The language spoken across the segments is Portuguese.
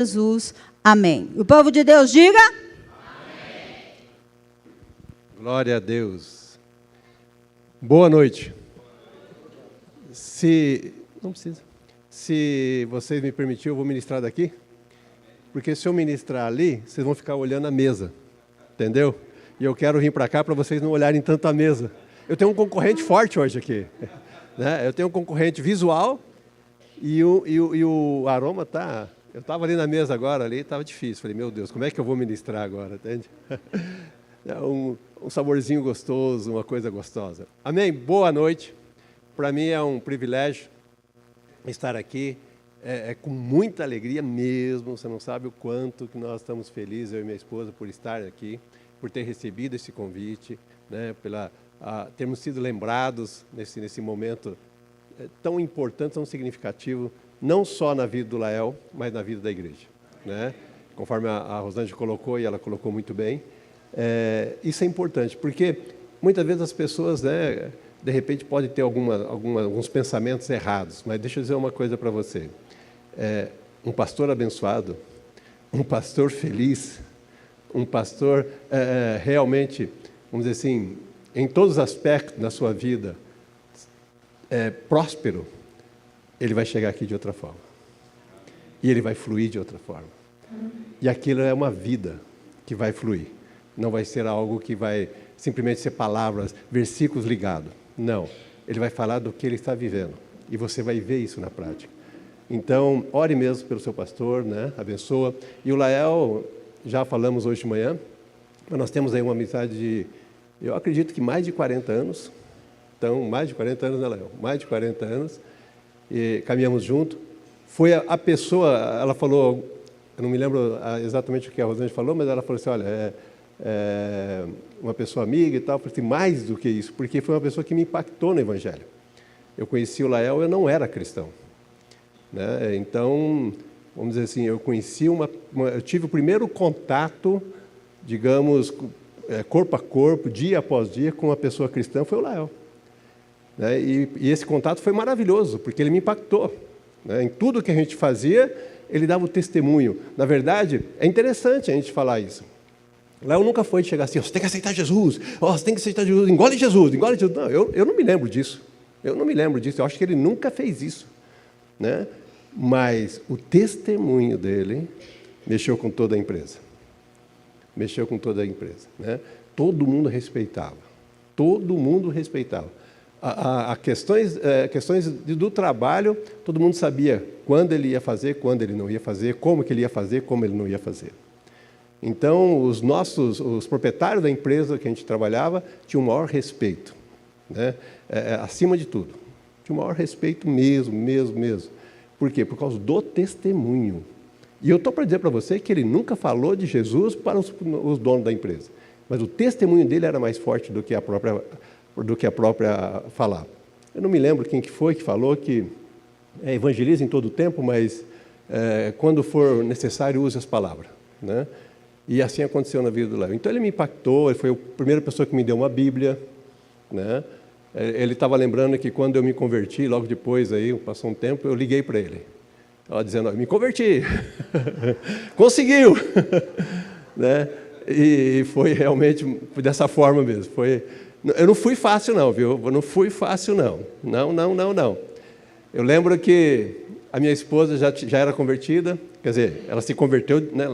Jesus. Amém. O povo de Deus diga: amém. Glória a Deus. Boa noite. Não precisa. Se vocês me permitirem, eu vou ministrar daqui. Porque se eu ministrar ali, vocês vão ficar olhando a mesa. Entendeu? E eu quero vir para cá para vocês não olharem tanto a mesa. Eu tenho um concorrente forte hoje aqui. Né? Eu tenho um concorrente visual e o aroma está... Eu estava ali na mesa agora, ali estava difícil. Falei, meu Deus, como é que eu vou ministrar agora? Entende? Um saborzinho gostoso, uma coisa gostosa. Amém? Boa noite. Para mim é um privilégio estar aqui. É com muita alegria mesmo. Você não sabe o quanto que nós estamos felizes, eu e minha esposa, por estar aqui, por ter recebido esse convite, né, termos sido lembrados nesse momento tão importante, tão significativo, não só na vida do Lael, mas na vida da igreja. Né? Conforme a Rosângela colocou, e ela colocou muito bem, isso é importante, porque muitas vezes as pessoas, né, de repente, podem ter alguns pensamentos errados, mas deixa eu dizer uma coisa para você. Um pastor abençoado, um pastor feliz, um pastor realmente, vamos dizer assim, em todos os aspectos da sua vida, próspero, ele vai chegar aqui de outra forma. E ele vai fluir de outra forma. E aquilo é uma vida que vai fluir. Não vai ser algo que vai simplesmente ser palavras, versículos ligados. Não. Ele vai falar do que ele está vivendo. E você vai ver isso na prática. Então, ore mesmo pelo seu pastor, né? Abençoa. E o Lael, já falamos hoje de manhã, mas nós temos aí uma amizade de, eu acredito que mais de 40 anos. Então, mais de 40 anos, né, Lael? Mais de 40 anos. E caminhamos junto. Foi a pessoa, ela falou, eu não me lembro exatamente o que a Rosângela falou, mas ela falou assim, olha, uma pessoa amiga e tal. Eu falei assim, mais do que isso, porque foi uma pessoa que me impactou no Evangelho. Eu conheci o Lael, eu não era cristão. Né? Então, vamos dizer assim, eu tive o primeiro contato, digamos, corpo a corpo, dia após dia, com uma pessoa cristã, foi o Lael. Né? E esse contato foi maravilhoso, porque ele me impactou. Né? Em tudo que a gente fazia, ele dava o testemunho. Na verdade, é interessante a gente falar isso. Lael nunca foi chegar assim, você tem que aceitar Jesus, você tem que aceitar Jesus, engole Jesus, engole Jesus. Não, eu não me lembro disso. Eu acho que ele nunca fez isso. Né? Mas o testemunho dele mexeu com toda a empresa. Mexeu com toda a empresa. Né? Todo mundo respeitava. Todo mundo respeitava. Questões do trabalho, todo mundo sabia quando ele ia fazer, quando ele não ia fazer, como que ele ia fazer, como ele não ia fazer. Então, os proprietários da empresa que a gente trabalhava tinham o maior respeito. Né? Acima de tudo. Tinha o maior respeito mesmo. Por quê? Por causa do testemunho. E eu estou para dizer para você que ele nunca falou de Jesus para os donos da empresa. Mas o testemunho dele era mais forte do que a própria falar. Eu não me lembro quem que foi que falou que evangeliza em todo o tempo, mas quando for necessário, use as palavras. Né? E assim aconteceu na vida do Léo. Então ele me impactou, ele foi a primeira pessoa que me deu uma Bíblia. Né? Ele estava lembrando que quando eu me converti, logo depois, aí, passou um tempo, eu liguei para ele. Ela dizendo, me converti. Conseguiu. Né? E foi realmente dessa forma mesmo. Eu não fui fácil não, viu? Eu não fui fácil não. Não. Eu lembro que a minha esposa já era convertida, quer dizer, ela se converteu, né,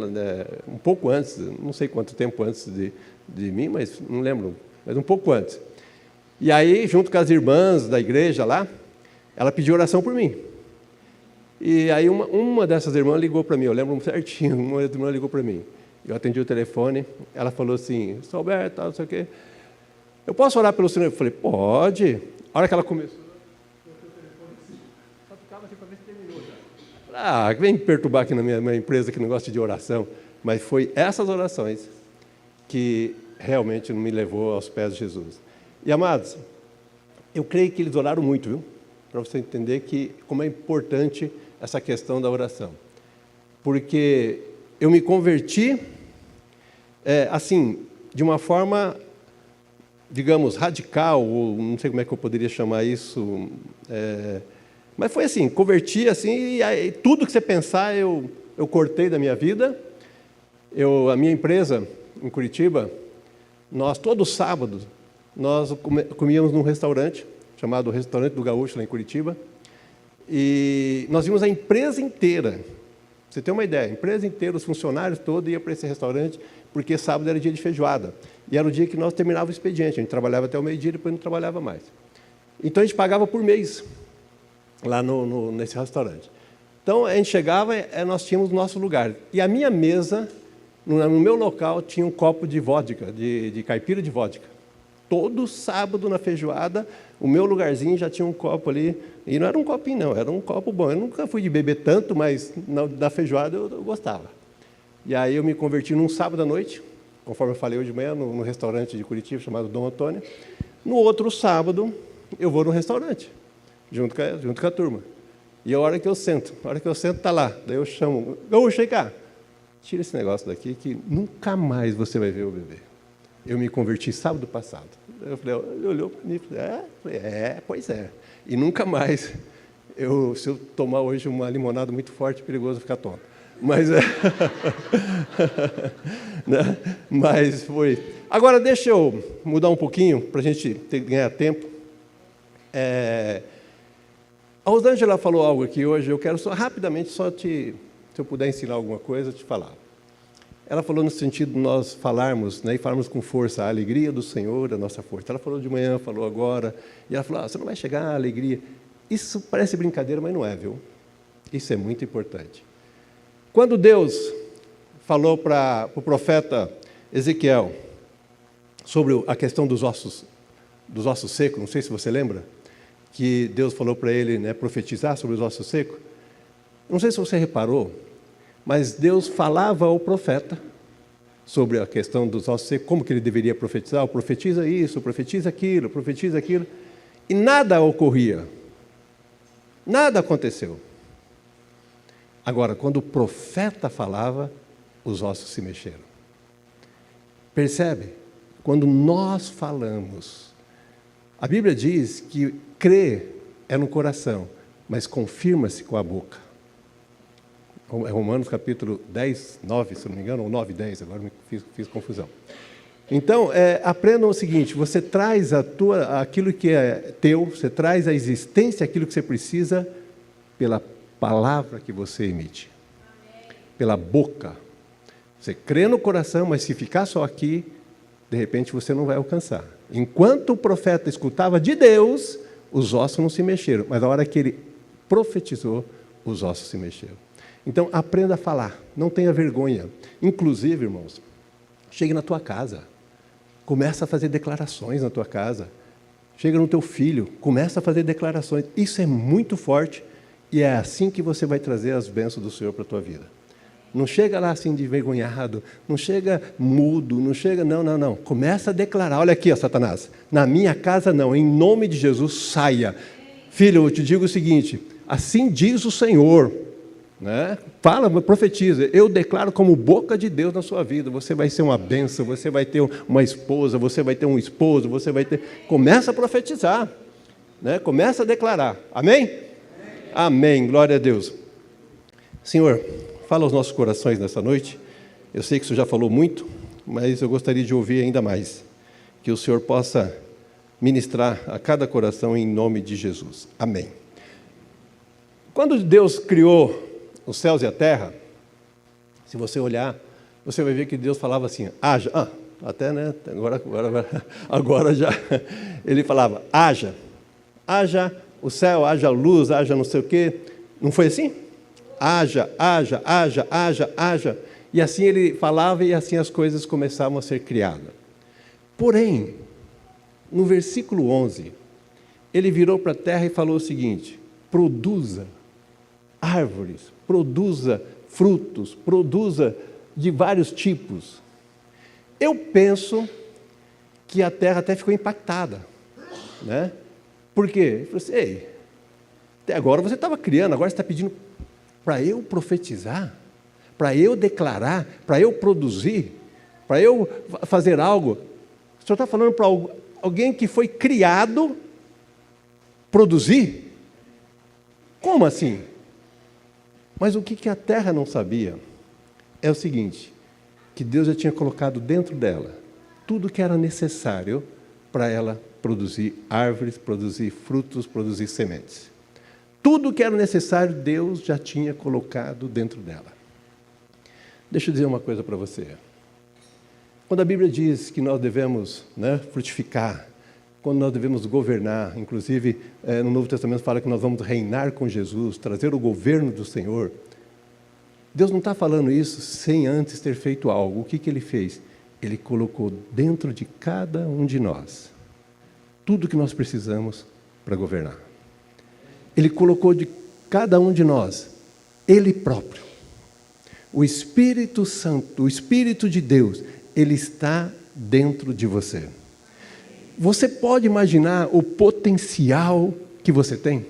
um pouco antes, não sei quanto tempo antes de mim, mas não lembro, mas um pouco antes. E aí, junto com as irmãs da igreja lá, ela pediu oração por mim. E aí uma dessas irmãs ligou para mim, eu lembro certinho, uma irmã ligou para mim. Eu atendi o telefone, ela falou assim, Sr. Alberto, não sei o quê. Eu posso orar pelo senhor? Eu falei, pode. A hora que ela começou, só ficava assim para ver se terminou já. Vem me perturbar aqui na minha empresa que não gosta de oração. Mas foi essas orações que realmente me levou aos pés de Jesus. E, amados, eu creio que eles oraram muito, viu? Para você entender como é importante essa questão da oração. Porque eu me converti, assim, de uma forma, digamos, radical, ou não sei como é que eu poderia chamar isso, mas foi assim, converti assim, e aí, tudo que você pensar, eu eu cortei da minha vida. A minha empresa, em Curitiba, nós, todo sábado, nós comíamos num restaurante, chamado Restaurante do Gaúcho, lá em Curitiba, e nós vimos a empresa inteira. Pra você ter uma ideia, a empresa inteira, os funcionários todos iam para esse restaurante, porque sábado era dia de feijoada. E era o dia que nós terminávamos o expediente. A gente trabalhava até o meio-dia e depois não trabalhava mais. Então, a gente pagava por mês, lá nesse restaurante. Então, a gente chegava, nós tínhamos o nosso lugar. E a minha mesa, no meu local, tinha um copo de vodka, de caipira de vodka. Todo sábado, na feijoada, o meu lugarzinho já tinha um copo ali. E não era um copinho, não, era um copo bom. Eu nunca fui de beber tanto, mas da feijoada eu gostava. E aí eu me converti num sábado à noite, conforme eu falei hoje de manhã, no restaurante de Curitiba, chamado Dom Antônio. No outro sábado, eu vou no restaurante, junto com a turma. E a hora que eu sento, está lá. Daí eu chamo, Gaúcho, vem cá, tira esse negócio daqui que nunca mais você vai ver eu beber. Eu me converti sábado passado. Eu falei, ele olhou para mim e falei, pois é. E nunca mais, se eu tomar hoje uma limonada muito forte, é perigoso ficar tonto. Mas, né? Mas foi. Agora, deixa eu mudar um pouquinho, para a gente ganhar tempo. A Rosângela falou algo aqui hoje, eu quero rapidamente, se eu puder ensinar alguma coisa, te falar. Ela falou no sentido de nós falarmos, né, e falarmos com força, a alegria do Senhor, a nossa força. Ela falou de manhã, falou agora, e ela falou, você não vai chegar à alegria. Isso parece brincadeira, mas não é, viu? Isso é muito importante. Quando Deus falou para o profeta Ezequiel sobre a questão dos ossos secos, não sei se você lembra, que Deus falou para ele, né, profetizar sobre os ossos secos. Não sei se você reparou, mas Deus falava ao profeta sobre a questão dos ossos secos, como que ele deveria profetizar, profetiza isso, profetiza aquilo, e nada ocorria, nada aconteceu. Agora, quando o profeta falava, os ossos se mexeram. Percebe? Quando nós falamos, a Bíblia diz que crer é no coração, mas confirma-se com a boca. É Romanos capítulo 10, 9, se não me engano, ou 9, 10, agora me fiz confusão. Então, aprendam o seguinte, você traz aquilo que é teu, você traz à existência aquilo que você precisa pela palavra que você emite. Pela boca. Você crê no coração, mas se ficar só aqui, de repente você não vai alcançar. Enquanto o profeta escutava de Deus, os ossos não se mexeram, mas na hora que ele profetizou, os ossos se mexeram. Então, aprenda a falar, não tenha vergonha. Inclusive, irmãos, chegue na tua casa, começa a fazer declarações na tua casa. Chega no teu filho, começa a fazer declarações. Isso é muito forte e é assim que você vai trazer as bênçãos do Senhor para a tua vida. Não chega lá assim de envergonhado, não chega mudo, não chega, não. Começa a declarar, olha aqui, ó, Satanás, na minha casa não, em nome de Jesus, saia. Filho, eu te digo o seguinte, assim diz o Senhor, né? Fala, profetiza, eu declaro como boca de Deus na sua vida, você vai ser uma bênção, você vai ter uma esposa, você vai ter um esposo, você vai ter... Começa a profetizar, né? Começa a declarar, amém? Amém, glória a Deus. Senhor, fala aos nossos corações nessa noite. Eu sei que o Senhor já falou muito, mas eu gostaria de ouvir ainda mais. Que o Senhor possa ministrar a cada coração em nome de Jesus. Amém. Quando Deus criou os céus e a terra, se você olhar, você vai ver que Deus falava assim, haja. Até, né? Agora já. Ele falava, haja o céu, haja luz, haja não sei o quê. Não foi assim? Haja. E assim ele falava e assim as coisas começavam a ser criadas. Porém, no versículo 11, ele virou para a terra e falou o seguinte, produza árvores, produza frutos, produza de vários tipos. Eu penso que a terra até ficou impactada, né? Por quê? Ele falou assim, ei, até agora você estava criando, agora você está pedindo para eu profetizar, para eu declarar, para eu produzir, para eu fazer algo. O senhor está falando para alguém que foi criado produzir? Como assim? Mas o que a terra não sabia é o seguinte, que Deus já tinha colocado dentro dela tudo que era necessário para ela produzir árvores, produzir frutos, produzir sementes. Tudo que era necessário, Deus já tinha colocado dentro dela. Deixa eu dizer uma coisa para você. Quando a Bíblia diz que nós devemos frutificar, quando nós devemos governar, inclusive no Novo Testamento fala que nós vamos reinar com Jesus, trazer o governo do Senhor, Deus não está falando isso sem antes ter feito algo. O que Ele fez? Ele colocou dentro de cada um de nós tudo que nós precisamos para governar. Ele colocou de cada um de nós Ele próprio. O Espírito Santo, o Espírito de Deus, Ele está dentro de você. Você pode imaginar o potencial que você tem?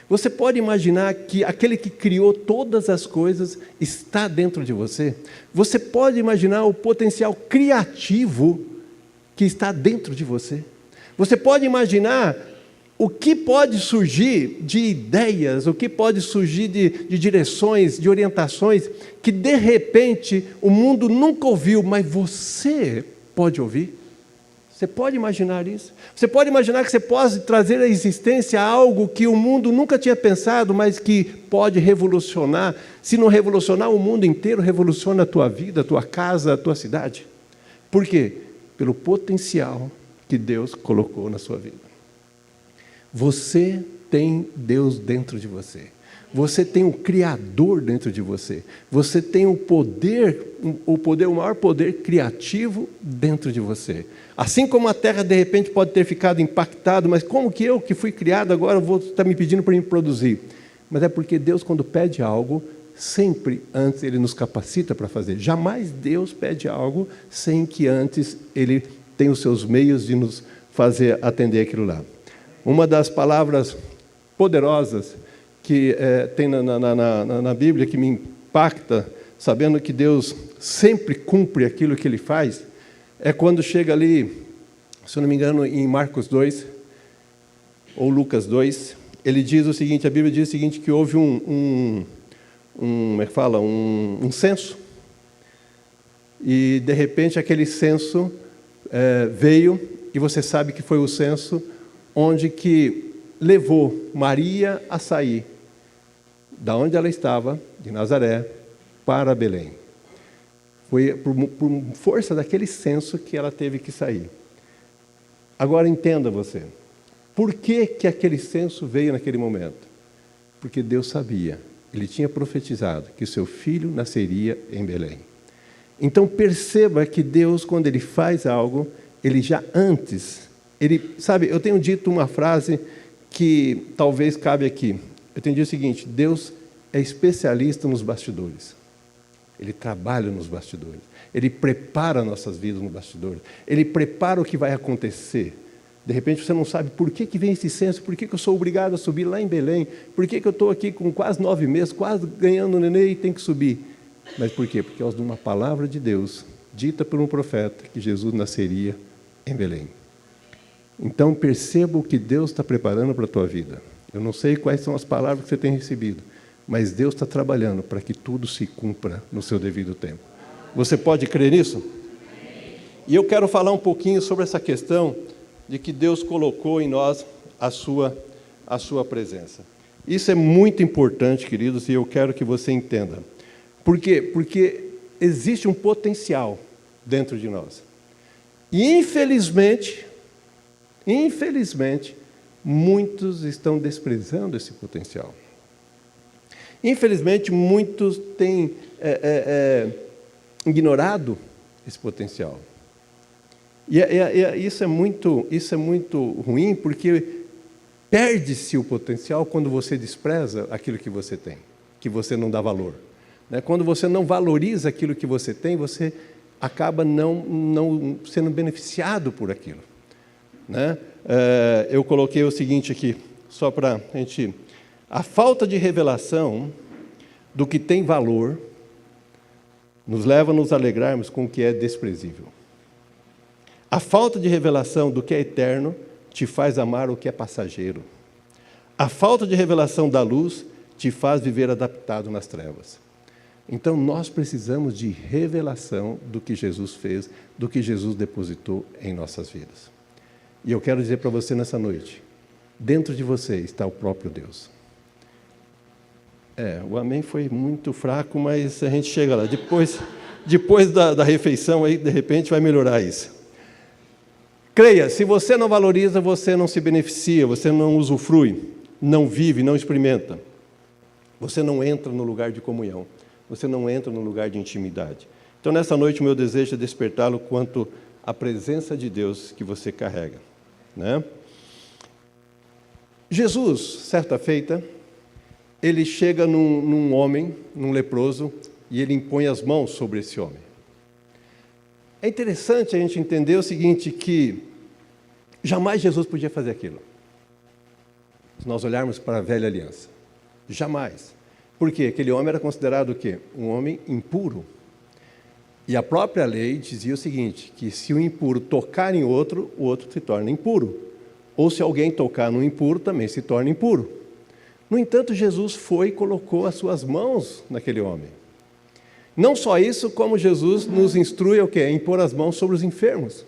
Você pode imaginar que aquele que criou todas as coisas está dentro de você? Você pode imaginar o potencial criativo que está dentro de você? Você pode imaginar o que pode surgir de ideias, o que pode surgir de direções, de orientações, que de repente o mundo nunca ouviu, mas você pode ouvir? Você pode imaginar isso? Você pode imaginar que você pode trazer à existência algo que o mundo nunca tinha pensado, mas que pode revolucionar? Se não revolucionar o mundo inteiro, revoluciona a tua vida, a tua casa, a tua cidade. Por quê? Pelo potencial que Deus colocou na sua vida. Você tem Deus dentro de você. Você tem o Criador dentro de você. Você tem o maior poder criativo dentro de você. Assim como a terra, de repente, pode ter ficado impactada, mas como que eu, que fui criado, agora vou estar me pedindo para me produzir? Mas é porque Deus, quando pede algo, sempre antes Ele nos capacita para fazer. Jamais Deus pede algo sem que antes Ele tenha os seus meios de nos fazer atender aquilo lá. Uma das palavras poderosas que tem na Bíblia, que me impacta, sabendo que Deus sempre cumpre aquilo que Ele faz, é quando chega ali, se eu não me engano, em Marcos 2, ou Lucas 2, ele diz o seguinte, a Bíblia diz o seguinte, que houve um censo, e de repente aquele censo veio, e você sabe que foi o censo onde que levou Maria a sair da onde ela estava, de Nazaré, para Belém. Foi por força daquele censo que ela teve que sair. Agora entenda você, por que aquele censo veio naquele momento? Porque Deus sabia, Ele tinha profetizado que o seu filho nasceria em Belém. Então perceba que Deus, quando Ele faz algo, Ele já antes, sabe, eu tenho dito uma frase que talvez cabe aqui. Eu tenho dito o seguinte, Deus é especialista nos bastidores. Ele trabalha nos bastidores. Ele prepara nossas vidas nos bastidores. Ele prepara o que vai acontecer. De repente você não sabe por que vem esse censo, por que eu sou obrigado a subir lá em Belém, por que eu estou aqui com quase 9 meses, quase ganhando neném e tem que subir. Mas por quê? Porque é uma palavra de Deus, dita por um profeta, que Jesus nasceria em Belém. Então perceba o que Deus está preparando para a tua vida. Eu não sei quais são as palavras que você tem recebido, mas Deus está trabalhando para que tudo se cumpra no seu devido tempo. Você pode crer nisso? E eu quero falar um pouquinho sobre essa questão de que Deus colocou em nós a sua presença. Isso é muito importante, queridos, e eu quero que você entenda. Por quê? Porque existe um potencial dentro de nós. E infelizmente, muitos estão desprezando esse potencial. Infelizmente, muitos têm ignorado esse potencial. E isso é muito ruim, porque perde-se o potencial quando você despreza aquilo que você tem, que você não dá valor. Quando você não valoriza aquilo que você tem, você acaba não sendo beneficiado por aquilo. Eu coloquei o seguinte aqui, só para a gente... A falta de revelação do que tem valor nos leva a nos alegrarmos com o que é desprezível. A falta de revelação do que é eterno te faz amar o que é passageiro. A falta de revelação da luz te faz viver adaptado nas trevas. Então, nós precisamos de revelação do que Jesus fez, do que Jesus depositou em nossas vidas. E eu quero dizer para você nessa noite, dentro de você está o próprio Deus. O amém foi muito fraco, mas a gente chega lá. Depois da refeição, aí, de repente, vai melhorar isso. Creia, se você não valoriza, você não se beneficia, você não usufrui, não vive, não experimenta. Você não entra no lugar de comunhão, você não entra no lugar de intimidade. Então, nessa noite, o meu desejo é despertá-lo quanto à presença de Deus que você carrega, né? Jesus, certa feita, ele chega num homem, num leproso, e ele impõe as mãos sobre esse homem. É interessante a gente entender o seguinte, que jamais Jesus podia fazer aquilo. Se nós olharmos para a velha aliança. Jamais. Por quê? Aquele homem era considerado o quê? Um homem impuro. E a própria lei dizia o seguinte, que se o impuro tocar em outro, o outro se torna impuro. Ou se alguém tocar no impuro, também se torna impuro. No entanto, Jesus foi e colocou as suas mãos naquele homem. Não só isso, como Jesus nos instrui o quê? A impor as mãos sobre os enfermos.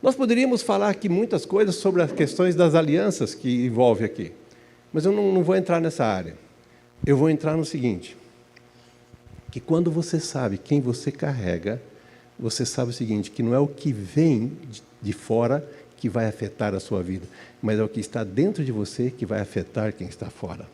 Nós poderíamos falar aqui muitas coisas sobre as questões das alianças que envolve aqui, mas eu não vou entrar nessa área. Eu vou entrar no seguinte, que quando você sabe quem você carrega, você sabe o seguinte, que não é o que vem de fora que vai afetar a sua vida, mas é o que está dentro de você que vai afetar quem está fora.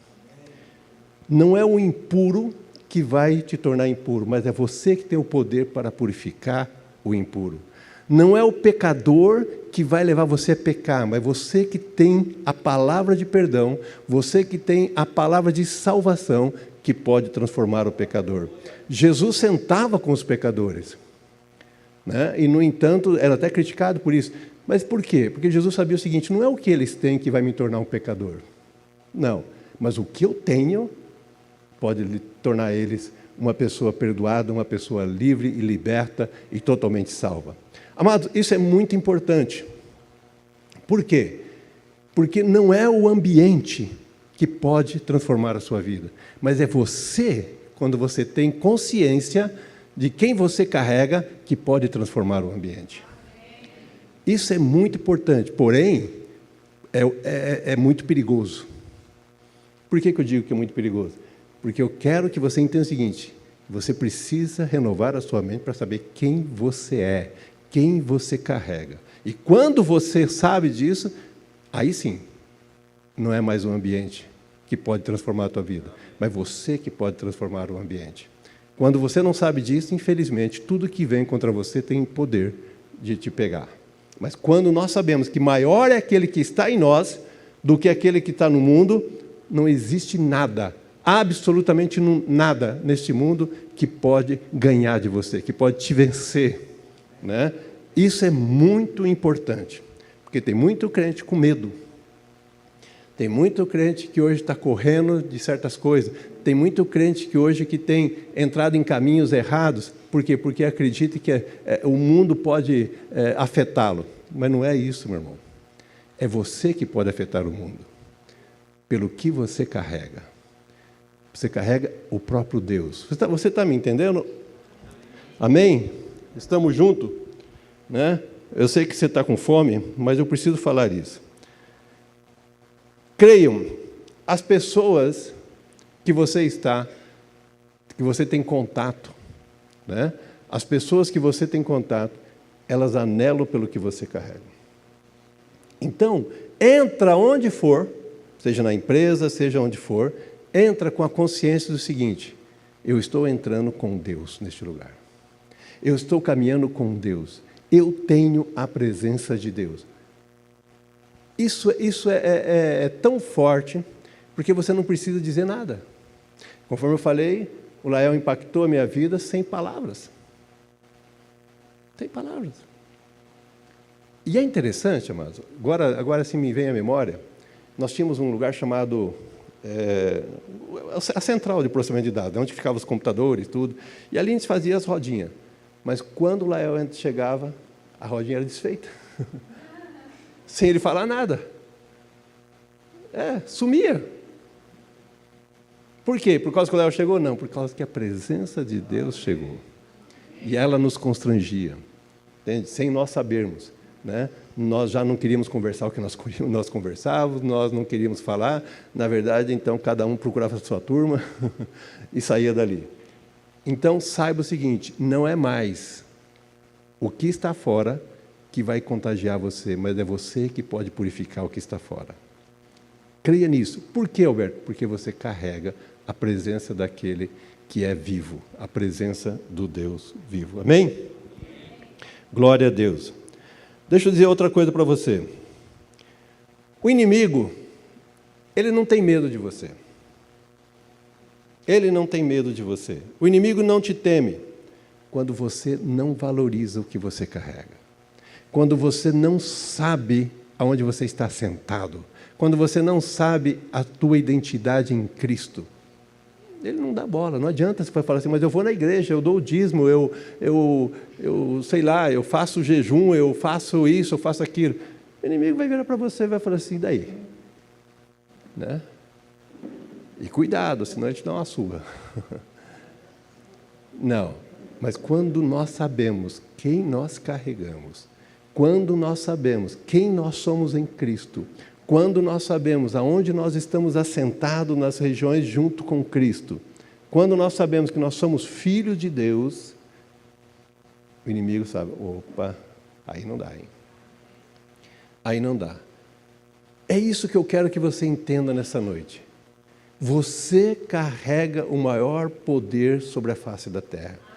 Não é o impuro que vai te tornar impuro, mas é você que tem o poder para purificar o impuro. Não é o pecador que vai levar você a pecar, mas você que tem a palavra de perdão, você que tem a palavra de salvação que pode transformar o pecador. Jesus sentava com os pecadores, né? E, no entanto, era até criticado por isso. Mas por quê? Porque Jesus sabia o seguinte, não é o que eles têm que vai me tornar um pecador. Não, mas o que eu tenho pode tornar eles uma pessoa perdoada, uma pessoa livre e liberta e totalmente salva. Amados, isso é muito importante. Por quê? Porque não é o ambiente que pode transformar a sua vida, mas é você, quando você tem consciência de quem você carrega, que pode transformar o ambiente. Isso é muito importante, porém, é muito perigoso. Por que eu digo que é muito perigoso? Porque eu quero que você entenda o seguinte, você precisa renovar a sua mente para saber quem você é, quem você carrega. E quando você sabe disso, aí sim, não é mais um ambiente que pode transformar a tua vida, mas você que pode transformar o ambiente. Quando você não sabe disso, infelizmente, tudo que vem contra você tem poder de te pegar. Mas quando nós sabemos que maior é aquele que está em nós do que aquele que está no mundo, não existe nada, absolutamente nada neste mundo que pode ganhar de você, que pode te vencer, né? Isso é muito importante, porque tem muito crente com medo. Tem muito crente que hoje está correndo de certas coisas. Tem muito crente que hoje que tem entrado em caminhos errados. Por quê? Porque acredita que o mundo pode afetá-lo. Mas não é isso, meu irmão. É você que pode afetar o mundo. Pelo que você carrega. Você carrega o próprio Deus. Você está me entendendo? Amém? Estamos juntos? Né? Eu sei que você está com fome, mas eu preciso falar isso. Creiam, as pessoas que você tem contato, né? As pessoas que você tem contato, elas anelam pelo que você carrega. Então, entra onde for, seja na empresa, seja onde for, entra com a consciência do seguinte, eu estou entrando com Deus neste lugar. Eu estou caminhando com Deus. Eu tenho a presença de Deus. Isso é tão forte, porque você não precisa dizer nada. Conforme eu falei, o Lael impactou a minha vida sem palavras. Sem palavras. E é interessante, amados, agora sim me vem à memória, nós tínhamos um lugar chamado a central de processamento de dados, onde ficavam os computadores e tudo, e ali a gente fazia as rodinhas. Mas quando o Lael chegava, a rodinha era desfeita. Sem ele falar nada. Sumia. Por quê? Por causa que o Léo chegou? Não, por causa que a presença de Deus chegou. E ela nos constrangia, entende? Sem nós sabermos, né? Nós já não queríamos conversar o que nós conversávamos, nós não queríamos falar. Na verdade, então, cada um procurava a sua turma e saía dali. Então, saiba o seguinte, não é mais o que está fora que vai contagiar você, mas é você que pode purificar o que está fora. Creia nisso. Por quê, Alberto? Porque você carrega a presença daquele que é vivo, a presença do Deus vivo. Amém? Glória a Deus. Deixa eu dizer outra coisa para você. O inimigo, ele não tem medo de você. Ele não tem medo de você. O inimigo não te teme quando você não valoriza o que você carrega. Quando você não sabe aonde você está sentado. Quando você não sabe a tua identidade em Cristo. Ele não dá bola, não adianta você falar assim, mas eu vou na igreja, eu dou o dízimo, eu sei lá, eu faço jejum, eu faço isso, eu faço aquilo. O inimigo vai virar para você e vai falar assim, daí? Né? E cuidado, senão ele te dá uma surra. Não, mas quando nós sabemos quem nós carregamos, quando nós sabemos quem nós somos em Cristo, quando nós sabemos aonde nós estamos assentados nas regiões junto com Cristo, quando nós sabemos que nós somos filhos de Deus, o inimigo sabe, opa, aí não dá, hein? Aí não dá. É isso que eu quero que você entenda nessa noite. Você carrega o maior poder sobre a face da terra.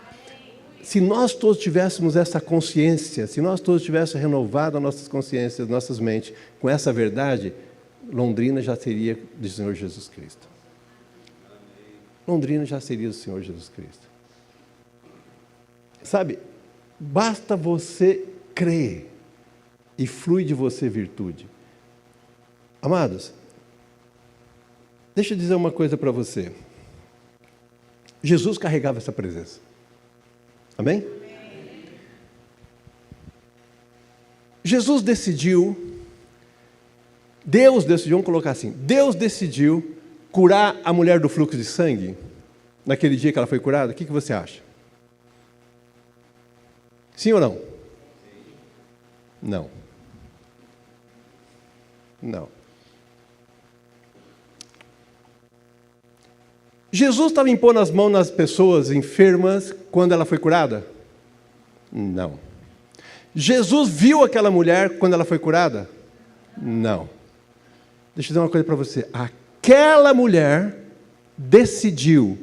Se nós todos tivéssemos essa consciência, se nós todos tivéssemos renovado as nossas consciências, nossas mentes, com essa verdade, Londrina já seria do Senhor Jesus Cristo. Londrina já seria do Senhor Jesus Cristo. Sabe, basta você crer e flui de você virtude. Amados, deixa eu dizer uma coisa para você. Jesus carregava essa presença. Amém? Jesus decidiu, Deus decidiu, vamos colocar assim, Deus decidiu curar a mulher do fluxo de sangue, naquele dia que ela foi curada. O que você acha? Sim ou não? Não. Não. Jesus estava impondo as mãos nas pessoas enfermas quando ela foi curada? Não. Jesus viu aquela mulher quando ela foi curada? Não. Deixa eu dizer uma coisa para você. Aquela mulher decidiu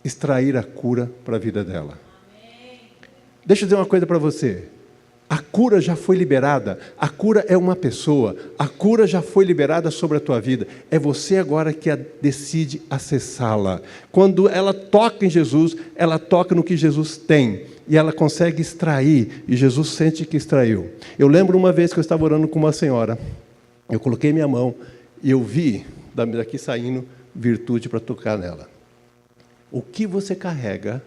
extrair a cura para a vida dela. Deixa eu dizer uma coisa para você. A cura já foi liberada, a cura é uma pessoa, a cura já foi liberada sobre a tua vida, é você agora que decide acessá-la. Quando ela toca em Jesus, ela toca no que Jesus tem, e ela consegue extrair, e Jesus sente que extraiu. Eu lembro uma vez que eu estava orando com uma senhora, eu coloquei minha mão, e eu vi daqui saindo virtude para tocar nela. O que você carrega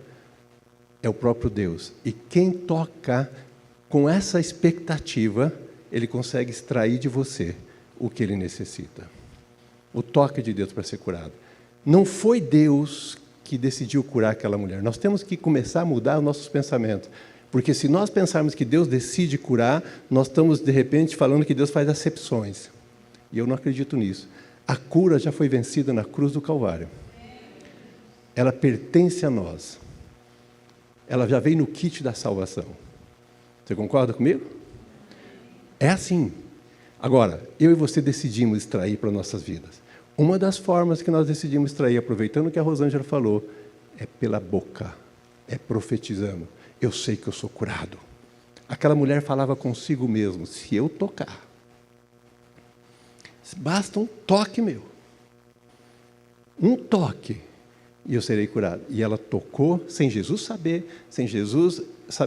é o próprio Deus, e quem toca com essa expectativa, ele consegue extrair de você o que ele necessita. O toque de Deus para ser curado. Não foi Deus que decidiu curar aquela mulher. Nós temos que começar a mudar os nossos pensamentos. Porque se nós pensarmos que Deus decide curar, nós estamos, de repente, falando que Deus faz acepções. E eu não acredito nisso. A cura já foi vencida na cruz do Calvário. Ela pertence a nós. Ela já veio no kit da salvação. Você concorda comigo? É assim. Agora, eu e você decidimos extrair para nossas vidas. Uma das formas que nós decidimos extrair, aproveitando o que a Rosângela falou, é pela boca, é profetizando. Eu sei que eu sou curado. Aquela mulher falava consigo mesmo, se eu tocar, basta um toque meu. Um toque, e eu serei curado. E ela tocou, sem Jesus saber,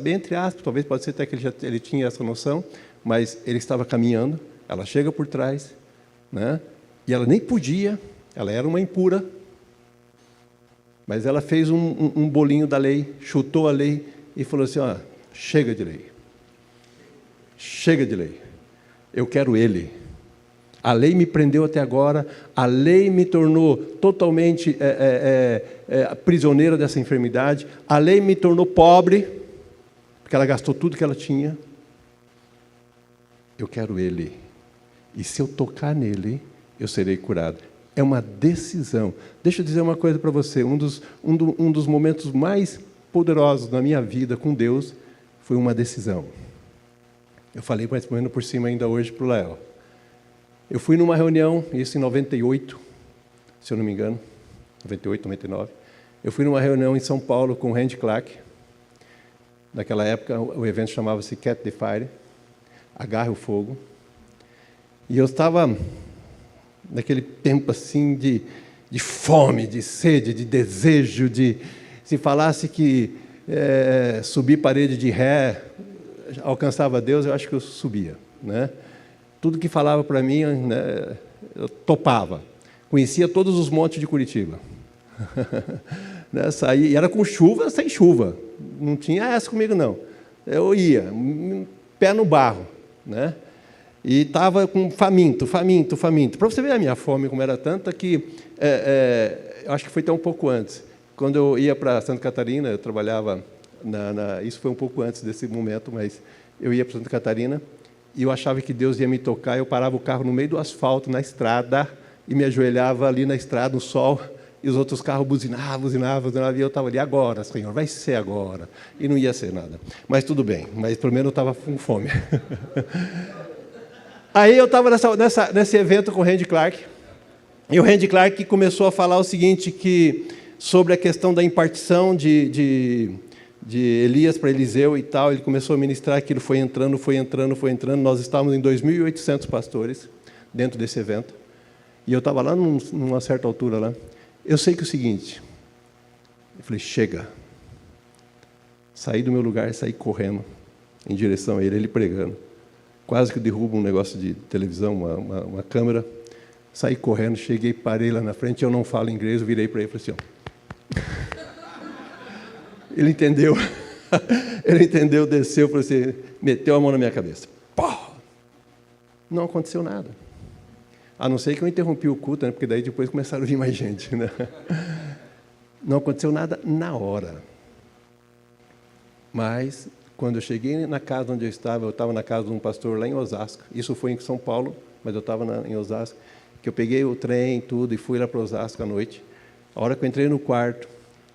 entre aspas, talvez pode ser até que ele tinha essa noção, mas ele estava caminhando, ela chega por trás, né? E ela nem podia, ela era uma impura, mas ela fez um bolinho da lei, chutou a lei e falou assim, ó, chega de lei, eu quero ele. A lei me prendeu até agora, a lei me tornou totalmente prisioneira dessa enfermidade, a lei me tornou pobre, porque ela gastou tudo que ela tinha. Eu quero Ele. E se eu tocar nele, eu serei curado. É uma decisão. Deixa eu dizer uma coisa para você. Um dos momentos mais poderosos na minha vida com Deus foi uma decisão. Eu falei mais ou menos por cima ainda hoje para o Léo. Eu fui numa reunião, isso em 98, se eu não me engano, 98, 99. Eu fui numa reunião em São Paulo com o Randy Clark. Naquela época, o evento chamava-se Catch the Fire, Agarre o Fogo. E eu estava naquele tempo assim de fome, de sede, de desejo, se falasse que subir parede de ré alcançava Deus, eu acho que eu subia, né? Tudo que falava para mim, né, eu topava. Conhecia todos os montes de Curitiba. Né, saía, e era com chuva, sem chuva. Não tinha essa comigo, não. Eu ia, pé no barro, né? E estava faminto. Para você ver a minha fome, como era tanta, que eu acho que foi até um pouco antes. Quando eu ia para Santa Catarina, eu trabalhava, isso foi um pouco antes desse momento, mas eu ia para Santa Catarina, e eu achava que Deus ia me tocar, eu parava o carro no meio do asfalto, na estrada, e me ajoelhava ali na estrada, no sol, e os outros carros buzinavam, e eu estava ali, agora, Senhor, vai ser agora. E não ia ser nada. Mas tudo bem, mas pelo menos eu estava com fome. Aí eu estava nesse evento com o Randy Clark, e o Randy Clark começou a falar o seguinte, sobre a questão da impartição de Elias para Eliseu e tal. Ele começou a ministrar, aquilo foi entrando. Nós estávamos em 2.800 pastores dentro desse evento. E eu estava lá numa certa altura lá. Eu sei que é o seguinte, eu falei, chega. Saí do meu lugar, saí correndo em direção a ele pregando. Quase que eu derrubo um negócio de televisão, uma câmera. Saí correndo, cheguei, parei lá na frente, eu não falo inglês, eu virei para ele e falei assim, ó. Ele entendeu, desceu, falou assim, meteu a mão na minha cabeça. Pô! Não aconteceu nada. A não ser que eu interrompi o culto, né, porque daí depois começaram a vir mais gente. Né? Não aconteceu nada na hora. Mas, quando eu cheguei na casa onde eu estava na casa de um pastor lá em Osasco. Isso foi em São Paulo, mas eu estava em Osasco. Que eu peguei o trem, tudo, e fui lá para Osasco à noite. A hora que eu entrei no quarto,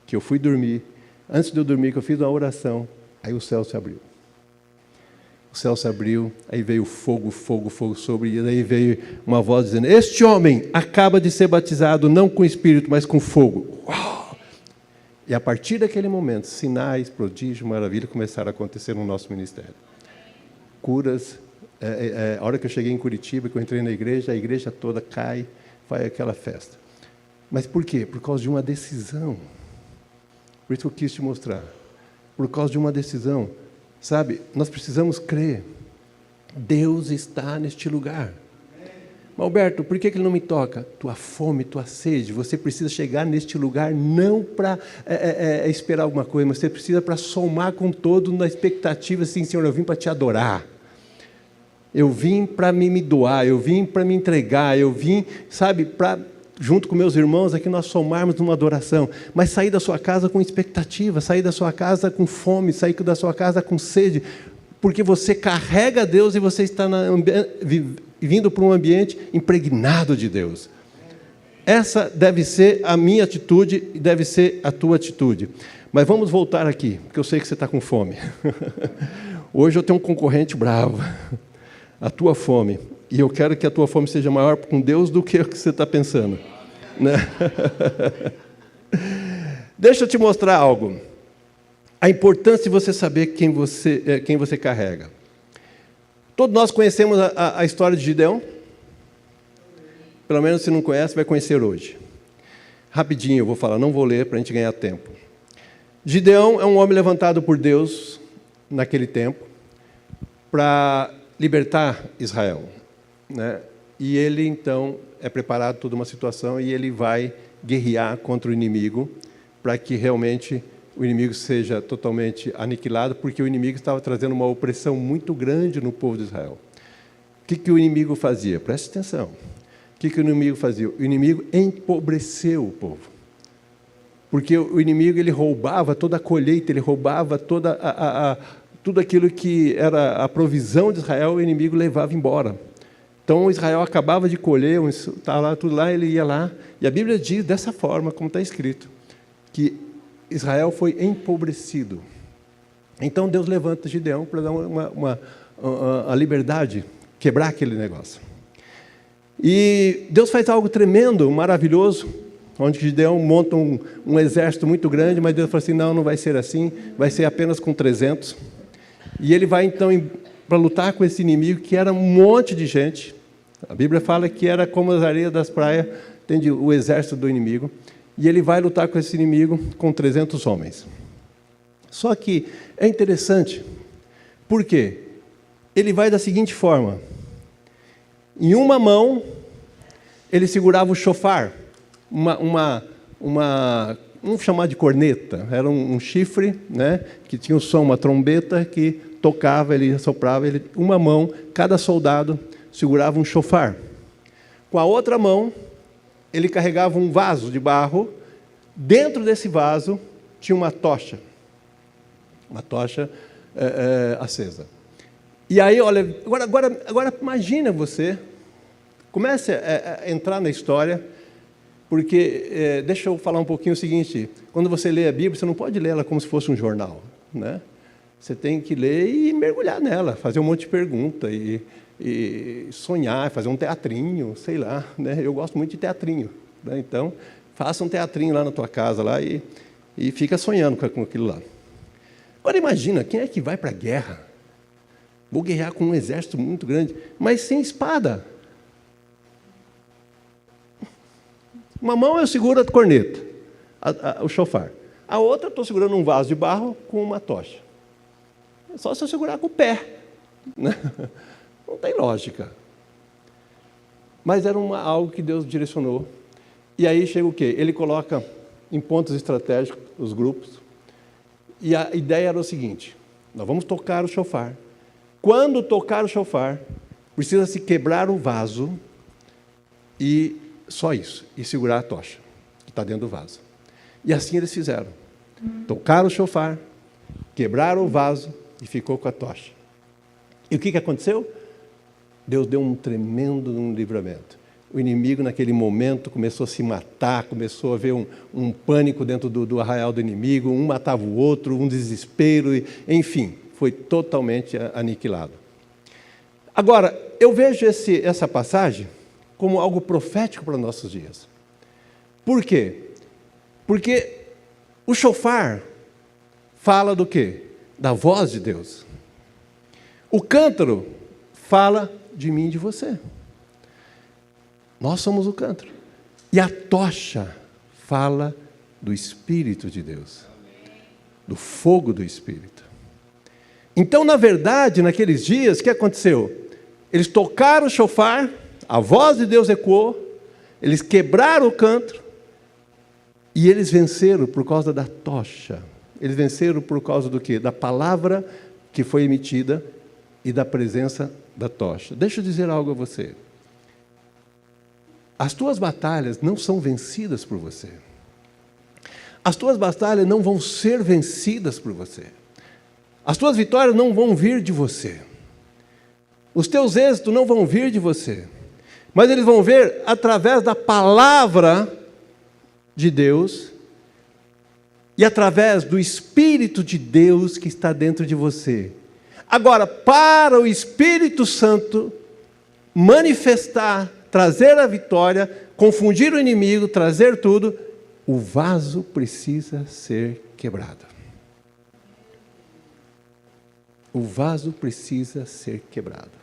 que eu fui dormir, antes de eu dormir, que eu fiz uma oração, aí o céu se abriu. O céu se abriu, aí veio fogo sobre, e aí veio uma voz dizendo, este homem acaba de ser batizado, não com espírito, mas com fogo. Uau! E a partir daquele momento, sinais, prodígios, maravilhas começaram a acontecer no nosso ministério. Curas, a hora que eu cheguei em Curitiba, que eu entrei na igreja, a igreja toda cai, faz aquela festa. Mas por quê? Por causa de uma decisão. Por isso que eu quis te mostrar. Por causa de uma decisão. Sabe, nós precisamos crer. Deus está neste lugar. Mas, Alberto, por que ele não me toca? Tua fome, tua sede. Você precisa chegar neste lugar não para esperar alguma coisa, mas você precisa para somar com todo na expectativa, assim, Senhor, eu vim para te adorar. Eu vim para me doar, eu vim para me entregar, eu vim, sabe, para... junto com meus irmãos, aqui nós somarmos numa adoração, mas sair da sua casa com expectativa, sair da sua casa com fome, sair da sua casa com sede, porque você carrega Deus e você está vindo para um ambiente impregnado de Deus. Essa deve ser a minha atitude e deve ser a tua atitude. Mas vamos voltar aqui, porque eu sei que você está com fome. Hoje eu tenho um concorrente bravo, a tua fome. E eu quero que a tua fome seja maior com Deus do que o que você está pensando. Né? Deixa eu te mostrar algo. A importância de você saber quem você carrega. Todos nós conhecemos a história de Gideão. Pelo menos se não conhece, vai conhecer hoje. Rapidinho eu vou falar, não vou ler para a gente ganhar tempo. Gideão é um homem levantado por Deus naquele tempo para libertar Israel. Né? E ele, então, é preparado toda uma situação e ele vai guerrear contra o inimigo para que realmente o inimigo seja totalmente aniquilado, porque o inimigo estava trazendo uma opressão muito grande no povo de Israel. que o inimigo fazia? Preste atenção. O que o inimigo fazia? O inimigo empobreceu o povo. Porque o inimigo ele roubava toda a colheita, ele roubava tudo aquilo que era a provisão de Israel, o inimigo levava embora. Então Israel acabava de colher, estava lá, tudo lá, ele ia lá. E a Bíblia diz dessa forma, como está escrito, que Israel foi empobrecido. Então Deus levanta Gideão para dar a liberdade, quebrar aquele negócio. E Deus faz algo tremendo, maravilhoso, onde Gideão monta um exército muito grande, mas Deus fala assim, não vai ser assim, vai ser apenas com 300. E ele vai então para lutar com esse inimigo, que era um monte de gente. A Bíblia fala que era como as areias das praias, entende? O exército do inimigo. E ele vai lutar com esse inimigo com 300 homens. Só que é interessante, por quê? Ele vai da seguinte forma. Em uma mão, ele segurava o chofar, vamos chamar de corneta, era um chifre, né, que tinha o som, uma trombeta que tocava, ele soprava, uma mão, cada soldado segurava um chofar. Com a outra mão, ele carregava um vaso de barro, dentro desse vaso tinha uma tocha acesa. E aí, olha, agora imagina você, comece a entrar na história, porque, deixa eu falar um pouquinho o seguinte, quando você lê a Bíblia, você não pode ler ela como se fosse um jornal, né? Você tem que ler e mergulhar nela, fazer um monte de pergunta e sonhar, fazer um teatrinho, sei lá, né? Eu gosto muito de teatrinho, né? Então, faça um teatrinho lá na tua casa lá e fica sonhando com aquilo lá. Agora imagina, quem é que vai para a guerra? Vou guerrear com um exército muito grande, mas sem espada. Uma mão eu seguro a corneta, o chofar. A outra eu estou segurando um vaso de barro com uma tocha. É só se eu segurar com o pé, né? Não tem lógica. Mas era algo que Deus direcionou. E aí chega o quê? Ele coloca em pontos estratégicos os grupos. E a ideia era o seguinte, nós vamos tocar o chofar. Quando tocar o chofar, precisa-se quebrar o vaso e só isso, e segurar a tocha, que está dentro do vaso. E assim eles fizeram. Tocaram o chofar, quebraram o vaso e ficou com a tocha. E o que aconteceu? Deus deu um tremendo livramento. O inimigo, naquele momento, começou a se matar, começou a haver um pânico dentro do arraial do inimigo, um matava o outro, um desespero, enfim, foi totalmente aniquilado. Agora, eu vejo essa passagem como algo profético para os nossos dias. Por quê? Porque o chofar fala do quê? Da voz de Deus. O cântaro fala de mim e de você. Nós somos o cântaro. E a tocha fala do Espírito de Deus, do fogo do Espírito. Então, na verdade, naqueles dias, o que aconteceu? Eles tocaram o chofar, a voz de Deus ecoou, eles quebraram o cântaro e eles venceram por causa da tocha. Eles venceram por causa do quê? Da palavra que foi emitida e da presença da tocha. Deixa eu dizer algo a você. As tuas batalhas não são vencidas por você. As tuas batalhas não vão ser vencidas por você. As tuas vitórias não vão vir de você. Os teus êxitos não vão vir de você. Mas eles vão vir através da palavra de Deus e através do Espírito de Deus que está dentro de você. Agora, para o Espírito Santo manifestar, trazer a vitória, confundir o inimigo, trazer tudo, o vaso precisa ser quebrado. O vaso precisa ser quebrado.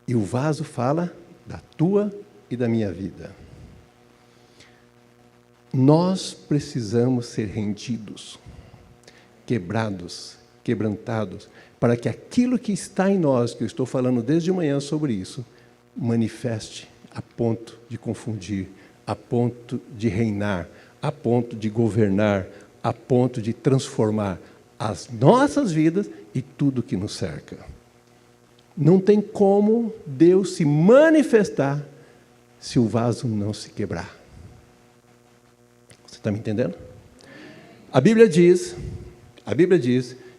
E o vaso fala da tua e da minha vida. Nós precisamos ser rendidos, quebrados, quebrantados, para que aquilo que está em nós, que eu estou falando desde manhã sobre isso, manifeste a ponto de confundir, a ponto de reinar, a ponto de governar, a ponto de transformar as nossas vidas e tudo que nos cerca. Não tem como Deus se manifestar se o vaso não se quebrar. Você está me entendendo? A Bíblia diz,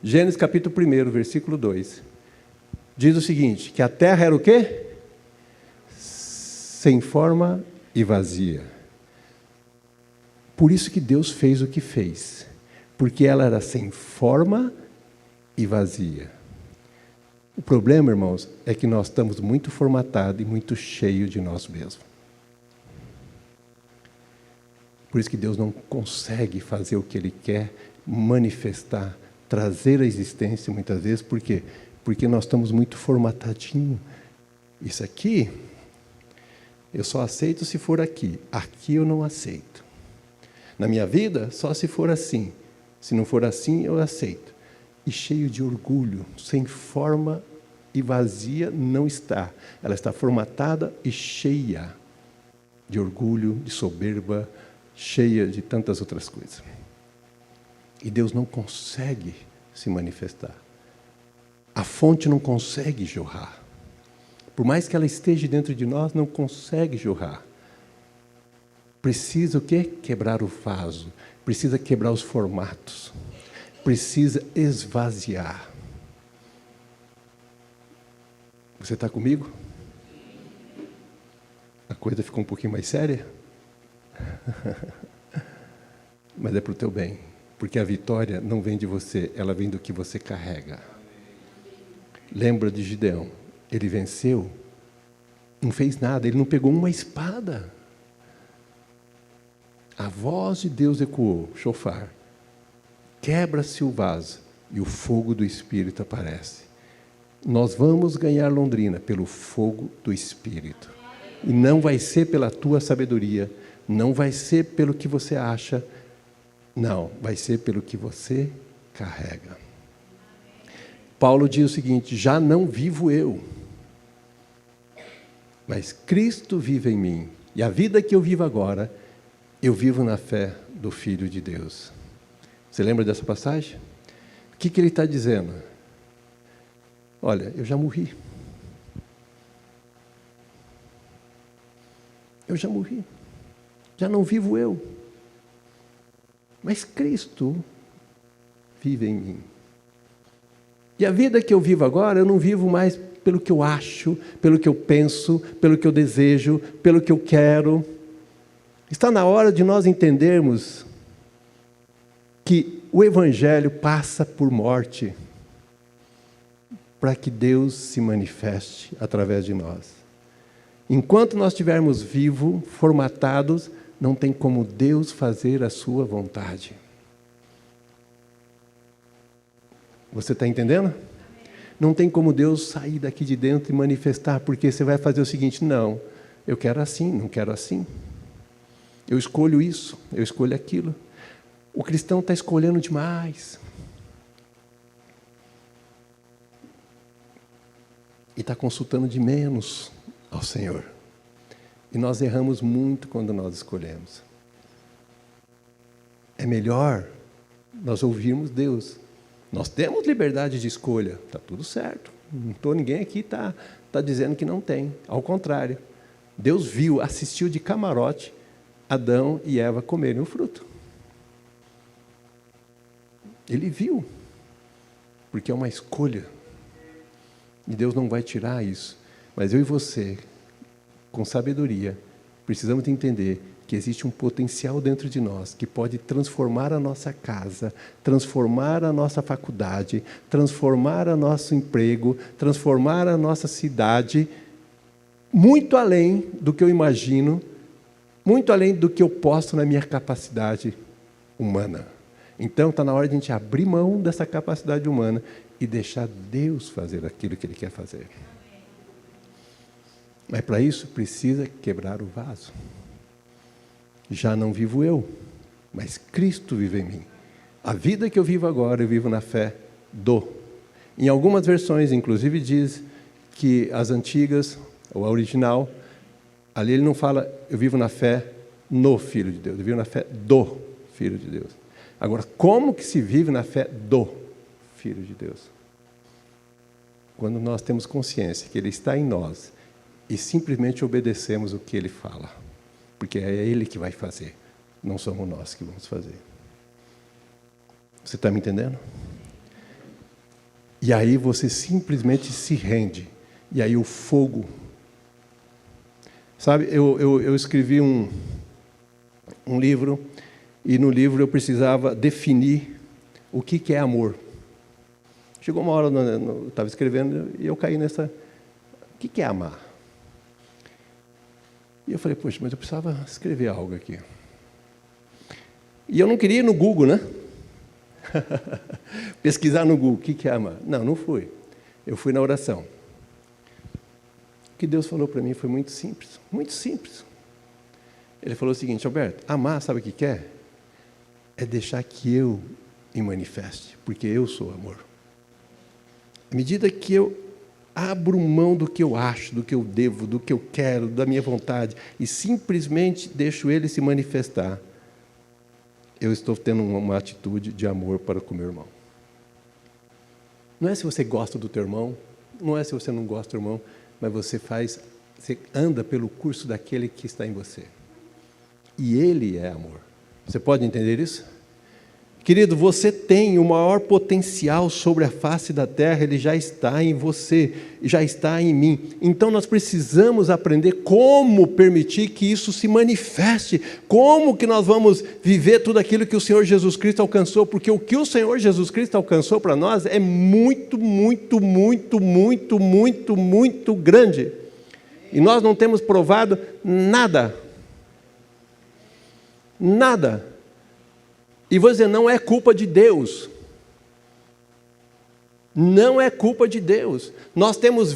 Gênesis capítulo 1, versículo 2, diz o seguinte, que a terra era o quê? Sem forma e vazia. Por isso que Deus fez o que fez, porque ela era sem forma e vazia. O problema, irmãos, é que nós estamos muito formatados e muito cheios de nós mesmos. Por isso que Deus não consegue fazer o que Ele quer, manifestar, trazer à existência muitas vezes. Por quê? Porque nós estamos muito formatadinhos. Isso aqui, eu só aceito se for aqui. Aqui eu não aceito. Na minha vida, só se for assim. Se não for assim, eu aceito. E cheio de orgulho, sem forma e vazia não está. Ela está formatada e cheia de orgulho, de soberba, cheia de tantas outras coisas. E Deus não consegue se manifestar. A fonte não consegue jorrar. Por mais que ela esteja dentro de nós, não consegue jorrar. Precisa o quê? Quebrar o vaso. Precisa quebrar os formatos. Precisa esvaziar. Você está comigo? A coisa ficou um pouquinho mais séria? Mas é para o teu bem. Porque a vitória não vem de você, ela vem do que você carrega. Lembra de Gideão? Ele venceu, não fez nada, ele não pegou uma espada. A voz de Deus ecoou, shofar. Quebra-se o vaso e o fogo do Espírito aparece. Nós vamos ganhar Londrina pelo fogo do Espírito. E não vai ser pela tua sabedoria, não vai ser pelo que você acha, não, vai ser pelo que você carrega. Paulo diz o seguinte, já não vivo eu, mas Cristo vive em mim. E a vida que eu vivo agora, eu vivo na fé do Filho de Deus. Você lembra dessa passagem? O que ele está dizendo? Olha, eu já morri. Eu já morri. Já não vivo eu. Mas Cristo vive em mim. E a vida que eu vivo agora, eu não vivo mais pelo que eu acho, pelo que eu penso, pelo que eu desejo, pelo que eu quero. Está na hora de nós entendermos que o Evangelho passa por morte para que Deus se manifeste através de nós. Enquanto nós estivermos vivos, formatados, não tem como Deus fazer a sua vontade. Você está entendendo? Não tem como Deus sair daqui de dentro e manifestar, porque você vai fazer o seguinte, não, eu quero assim, não quero assim. Eu escolho isso, eu escolho aquilo. O cristão está escolhendo demais. E está consultando de menos ao Senhor. E nós erramos muito quando nós escolhemos. É melhor nós ouvirmos Deus. Nós temos liberdade de escolha, está tudo certo. Ninguém aqui está dizendo que não tem. Ao contrário, Deus viu, assistiu de camarote Adão e Eva comerem o fruto. Ele viu, porque é uma escolha. E Deus não vai tirar isso. Mas eu e você, com sabedoria, precisamos de entender que existe um potencial dentro de nós que pode transformar a nossa casa, transformar a nossa faculdade, transformar o nosso emprego, transformar a nossa cidade, muito além do que eu imagino, muito além do que eu posso na minha capacidade humana. Então, está na hora de a gente abrir mão dessa capacidade humana e deixar Deus fazer aquilo que Ele quer fazer. Mas para isso precisa quebrar o vaso. Já não vivo eu, mas Cristo vive em mim. A vida que eu vivo agora, eu vivo na fé do. Em algumas versões, inclusive, diz que as antigas, ou a original, ali ele não fala, eu vivo na fé no Filho de Deus, eu vivo na fé do Filho de Deus. Agora, como que se vive na fé do Filho de Deus? quando nós temos consciência que Ele está em nós e simplesmente obedecemos o que Ele fala, porque é Ele que vai fazer, não somos nós que vamos fazer. Você está me entendendo? E aí você simplesmente se rende, e aí o fogo... Sabe, eu escrevi um livro, e no livro eu precisava definir o que é amor. Chegou uma hora, eu estava escrevendo, e eu caí nessa... O que é amar? E eu falei, poxa, mas eu precisava escrever algo aqui. E eu não queria ir no Google, né? Pesquisar no Google, o que é amar? Não fui. Eu fui na oração. O que Deus falou para mim foi muito simples, muito simples. Ele falou o seguinte, Alberto, amar, sabe o que é? É deixar que eu me manifeste, porque eu sou amor. À medida que eu abro mão do que eu acho, do que eu devo, do que eu quero, da minha vontade, e simplesmente deixo Ele se manifestar, eu estou tendo uma atitude de amor para com o meu irmão. Não é se você gosta do teu irmão, não é se você não gosta do irmão, mas você anda pelo curso daquele que está em você. E Ele é amor. Você pode entender isso? Querido, você tem o maior potencial sobre a face da terra, ele já está em você, já está em mim. Então nós precisamos aprender como permitir que isso se manifeste, como que nós vamos viver tudo aquilo que o Senhor Jesus Cristo alcançou, porque o que o Senhor Jesus Cristo alcançou para nós é muito, muito, muito, muito, muito, muito grande. E nós não temos provado nada. Nada. E vou dizer, não é culpa de Deus. Não é culpa de Deus. Nós temos